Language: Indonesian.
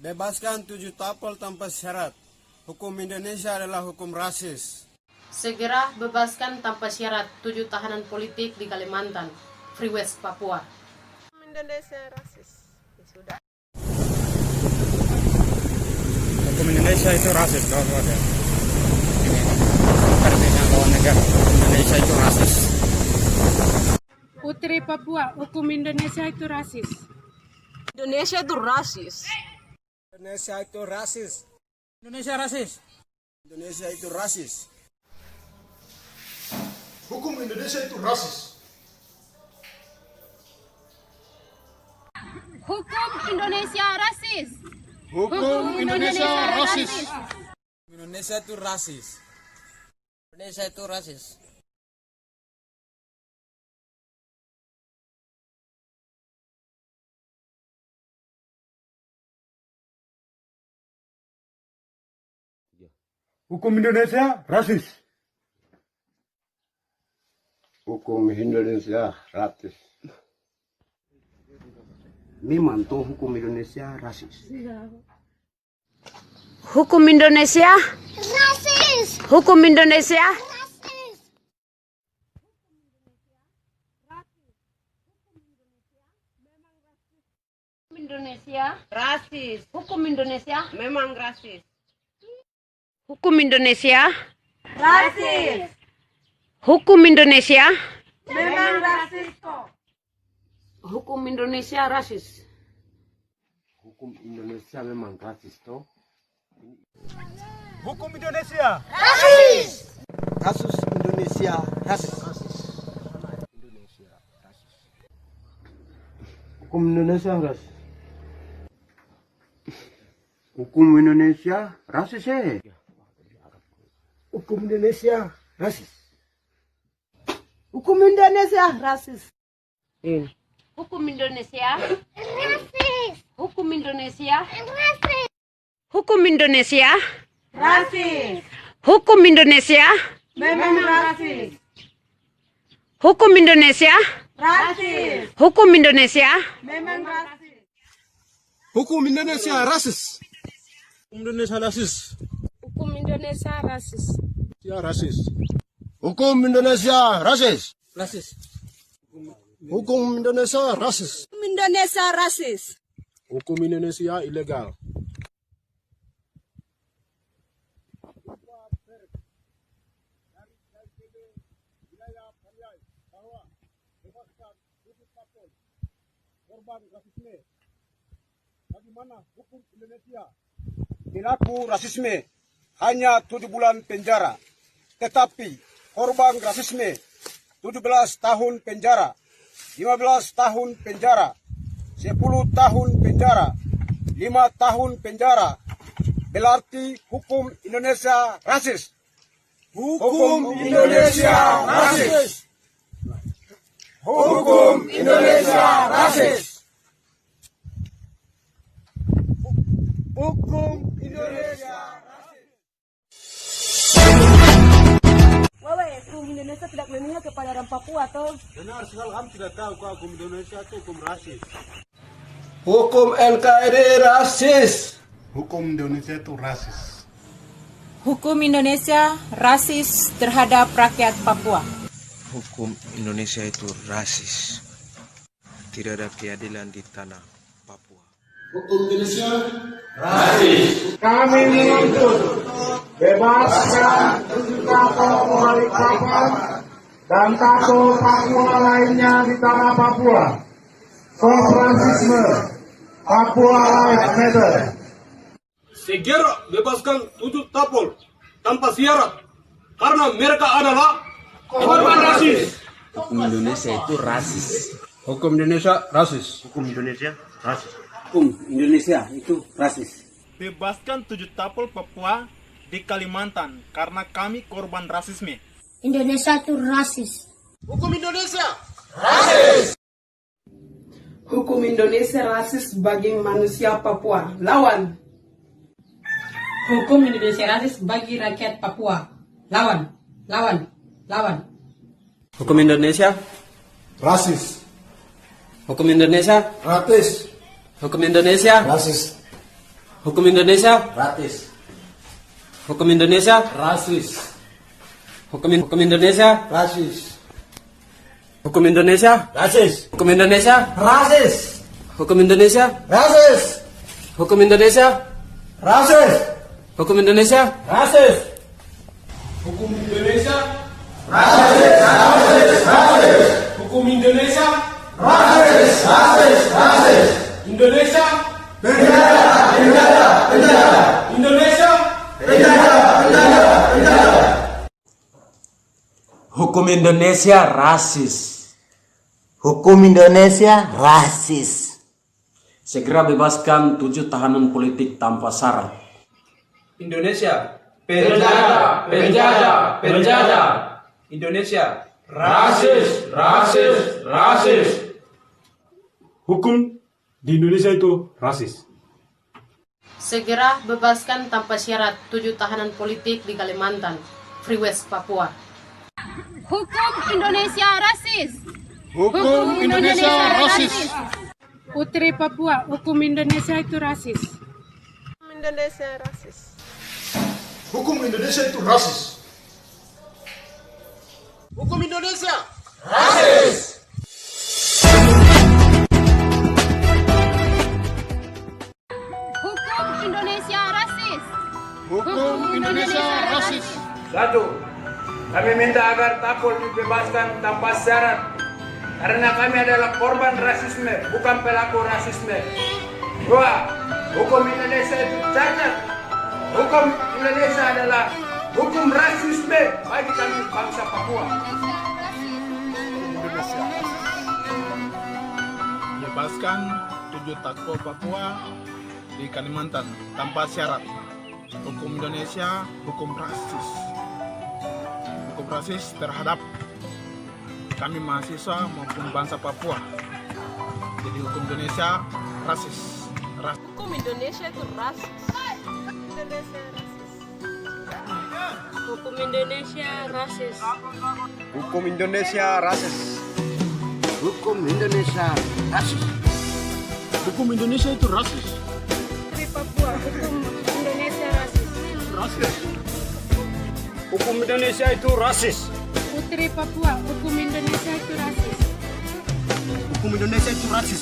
Bebaskan 7 tapol tanpa syarat. Hukum Indonesia adalah hukum rasis. Segera bebaskan tanpa syarat 7 tahanan politik di Kalimantan, Free West, Papua. Indonesia rasis. Sudah. Hukum Indonesia itu rasis, kawan-kawan. Perbedaan lawan negara. Indonesia itu rasis. Putri Papua, hukum Indonesia itu rasis. Indonesia itu rasis. Indonesia itu rasis. Indonesia rasis. Indonesia itu rasis. Hukum Indonesia itu rasis. Hukum Indonesia rasis. Hukum Indonesia rasis. Indonesia itu rasis. Indonesia itu rasis. Hukum Indonesia rasis. Hukum Indonesia rasis. Memang tuh hukum Indonesia rasis. Hukum Indonesia rasis. Hukum Indonesia rasis. Indonesia rasis. Hukum Indonesia Memang rasis. Hukum Indonesia Rasis. Hukum Indonesia Memang rasis kok. Hukum Indonesia rasis. Hukum Indonesia memang rasis toh. Hukum Indonesia. Kasus Indonesia rasis. Hukum Indonesia rasis. Hukum Indonesia rasis Hukum Indonesia rasis. Hukum Indonesia rasis. Hukum Indonesia rasis. Hukum Indonesia rasis. Hukum Indonesia Rasis. Hukum Indonesia Memang rasis. Hukum Indonesia Rasis. Hukum Indonesia Memang rasis. Hukum Indonesia rasis. Indonesia rasis. Hukum Indonesia rasis. Ya rasis. Hukum Indonesia rasis. Rasis. Hukum Indonesia rasis. Hukum Indonesia rasis. Hukum Indonesia ilegal. Bagaimana hukum Indonesia? Pelaku rasisme hanya 7 bulan penjara, tetapi korban rasisme 17 tahun penjara, 15 tahun penjara, 10 tahun penjara, 5 tahun penjara. Berarti hukum Indonesia rasis. Hukum Indonesia rasis. Hukum Indonesia rasis. Hukum Indonesia rasis. Hukum Indonesia tidak memihak kepada orang Papua atau Benar sekali, kami tidak tahu kalau hukum Indonesia itu hukum rasis. Hukum NKRI rasis. Hukum Indonesia itu rasis. Hukum Indonesia rasis terhadap rakyat Papua. Hukum Indonesia itu rasis. Tidak ada keadilan di tanah Papua. Hukum Indonesia Kami menuntut bebaskan 7 tapol Balikpapan dan tapol Papua lainnya di tanah Papua. Konfransisme Papua Life Matter. Segera bebaskan 7 tapol tanpa syarat karena mereka adalah korban rasis. Hukum Indonesia itu rasis. Hukum Indonesia rasis. Hukum Indonesia rasis. Hukum Indonesia itu rasis. Bebaskan 7 tapol Papua di Kalimantan karena kami korban rasisme. Indonesia itu rasis. Hukum Indonesia hukum Indonesia rasis bagi manusia Papua. Lawan. Hukum Indonesia rasis bagi rakyat Papua. Lawan. Lawan. Lawan. Hukum Indonesia rasis. Hukum Indonesia Rasis. Hukum Indonesia Rasis. Hukum Indonesia Rasis. Hukum Indonesia Rasis. Hukum Indonesia Rasis. Hukum Indonesia Rasis. Hukum Indonesia Rasis. Hukum Indonesia Rasis. Hukum Indonesia Rasis. Hukum Indonesia Rasis. Hukum Indonesia Rasis. Rasis. Hukum Indonesia Rasis. Rasis. Rasis. Indonesia Penjara. Penjara. Penjara. Indonesia Penjara. Penjara. Penjara. Hukum Indonesia rasis. Hukum Indonesia rasis. Segera bebaskan 7 tahanan politik tanpa syarat. Indonesia penjara, penjara, penjara. Indonesia rasis, rasis, rasis. Hukum di Indonesia itu rasis. Segera bebaskan tanpa syarat 7 tahanan politik di Kalimantan, Free West, Papua. Hukum Indonesia rasis. Hukum Indonesia rasis. Putri Papua, hukum Indonesia itu rasis. Indonesia rasis. Hukum Indonesia itu rasis. Hukum Indonesia Rasis. Hukum Indonesia rasis. Hukum Indonesia rasis. 1. Kami minta agar Tapol dibebaskan tanpa syarat karena kami adalah korban rasisme, bukan pelaku rasisme. 2. Hukum Indonesia itu cacat. Hukum Indonesia adalah hukum rasisme bagi kami bangsa Papua. Bebaskan 7 takpo Papua di Kalimantan tanpa syarat. Hukum Indonesia hukum rasis. Hukum rasis terhadap kami mahasiswa maupun bangsa Papua. Jadi hukum Indonesia rasis. Hukum Indonesia itu rasis. Indonesia rasis. Hukum Indonesia rasis. Hukum Indonesia rasis. Hukum Indonesia rasis. Hukum Indonesia itu rasis. Putri Papua, hukum Indonesia rasis. Rasis. Hukum Indonesia itu rasis. Putri Papua, hukum Indonesia itu rasis. Hukum Indonesia itu rasis.